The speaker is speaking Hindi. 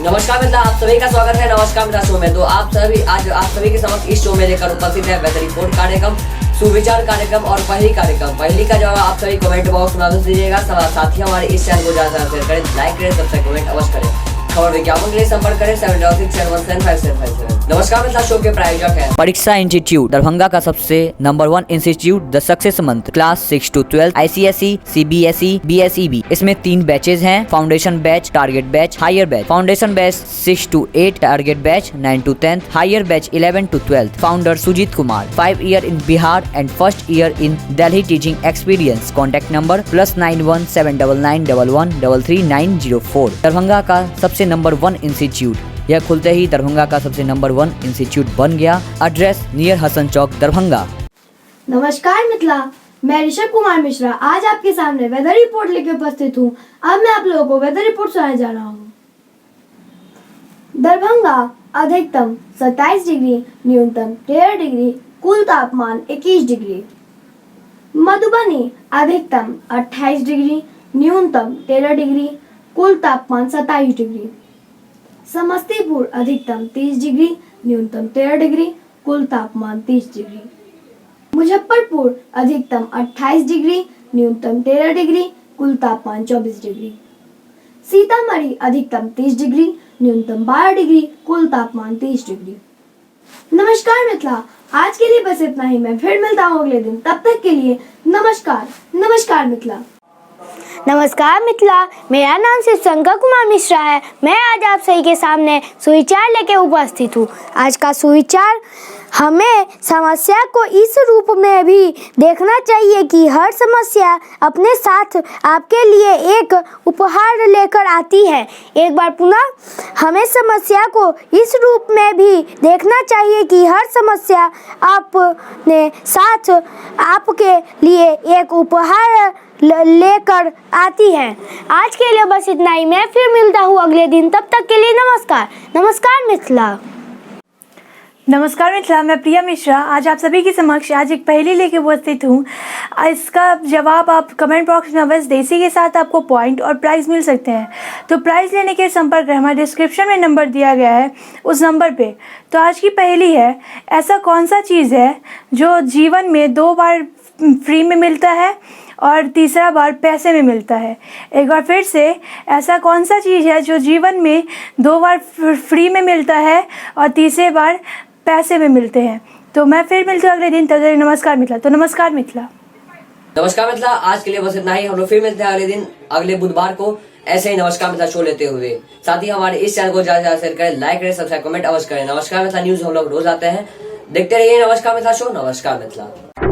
नमस्कार मित्रा, आप सभी का स्वागत है नमस्कार मित्रा शो में। तो आज आप सभी के समक्ष इस शो में लेकर उपस्थित है वेदर रिपोर्ट कार्यक्रम, सुविचार कार्यक्रम और पहली कार्यक्रम। पहली का जवाब आप सभी कमेंट बॉक्स में दीजिएगा। साथ ही हमारे इस चैनल को ज्यादा शेयर करें, लाइक करें, सब्सक्राइब कमेंट अवश्य करें। खबर विज्ञापन के लिए संपर्क करें 7067175757। नमस्कार मित्रा शो के प्रायोजक है परीक्षा इंस्टीट्यूट दरभंगा का सबसे नंबर 1 इंस्टीट्यूट द सक्सेस मंत्र class 6 to 12 ICSE, CBSE, BSEB। इसमें 3 बैचेज हैं, foundation batch, target batch, higher batch. Foundation batch 6 to 8, target batch 9 to 10, higher batch 11 to 12। Founder Sujeet Kumar, 5 year in Bihar and 1st year in Delhi teaching experience. Contact number +91 799 113904। Darbhanga का सबसे नंबर 1 इंस्टीट्यूट, यह खुलते ही दरभंगा का सबसे नंबर 1 इंस्टीट्यूट बन गया। एड्रेस नियर हसन चौक दरभंगा। नमस्कार मित्रा, मैं ऋषभ कुमार मिश्रा आज आपके सामने वेदर रिपोर्ट लेकर उपस्थित हूँ। अब मैं आप लोगों को वेदर रिपोर्ट सुनाने जा रहा हूँ। दरभंगा अधिकतम 27 डिग्री, न्यूनतम 13 डिग्री, कुल तापमान 21 डिग्री। मधुबनी अधिकतम 28 डिग्री, न्यूनतम 13 डिग्री, कुल तापमान 27 डिग्री। समस्तीपुर अधिकतम 30 डिग्री, न्यूनतम 13 डिग्री, कुल तापमान 30 डिग्री। मुजफ्फरपुर अधिकतम 28 डिग्री, न्यूनतम 13 डिग्री, कुल तापमान 24 डिग्री। सीतामढ़ी अधिकतम 30 डिग्री, न्यूनतम 12 डिग्री, कुल तापमान 30 डिग्री। नमस्कार मित्रा, आज के लिए बस इतना ही। मैं फिर मिलता हूँ अगले दिन, तब तक के लिए नमस्कार मित्रा। नमस्कार मित्रा, मेरा नाम शिव शंकर कुमार मिश्रा है। मैं आज आप सभी के सामने सुविचार लेके उपस्थित हूँ। आज का सुविचार, हमें समस्या को इस रूप में भी देखना चाहिए कि हर समस्या अपने साथ आपके लिए एक उपहार लेकर आती है। एक बार पुनः, हमें समस्या को इस रूप में भी देखना चाहिए कि हर समस्या अपने साथ आपके लिए एक उपहार लेकर आती है। आज के लिए बस इतना ही। मैं फिर मिलता हूँ अगले दिन, तब तक के लिए नमस्कार मिथिला। नमस्कार मिथिला, मैं प्रिया मिश्रा आज आप सभी के समक्ष आज एक पहेली लेके उपस्थित हूँ। इसका जवाब आप कमेंट बॉक्स में अवश्य दें। इसी के साथ आपको पॉइंट और प्राइज़ मिल सकते हैं। तो प्राइज़ लेने के संपर्क करें, हमारे डिस्क्रिप्शन में नंबर दिया गया है, उस नंबर पे। तो आज की पहेली है, ऐसा कौन सा चीज़ है जो जीवन में 2 बार फ्री में मिलता है और तीसरा बार पैसे में मिलता है। एक बार फिर से, ऐसा कौन सा चीज़ है जो जीवन में 2 बार फ्री में मिलता है और तीसरे बार पैसे में मिलते हैं। तो मैं फिर मिलती हूँ अगले दिन, तब तक नमस्कार मिथिला। तो नमस्कार मिथिला। नमस्कार मित्रा, आज के लिए बस इतना ही। हम लोग फिर मिलते हैं अगले दिन, अगले बुधवार को ऐसे ही नमस्कार मित्रा शो लेते हुए। साथ ही हमारे इस चैनल को ज्यादा शेयर करें, लाइक करें, सब्सक्राइब कमेंट अवश्य करें। नमस्कार मित्रा न्यूज हम लोग रोज आते हैं, देखते रहिए नमस्कार मित्रा शो। नमस्कार मित्रा।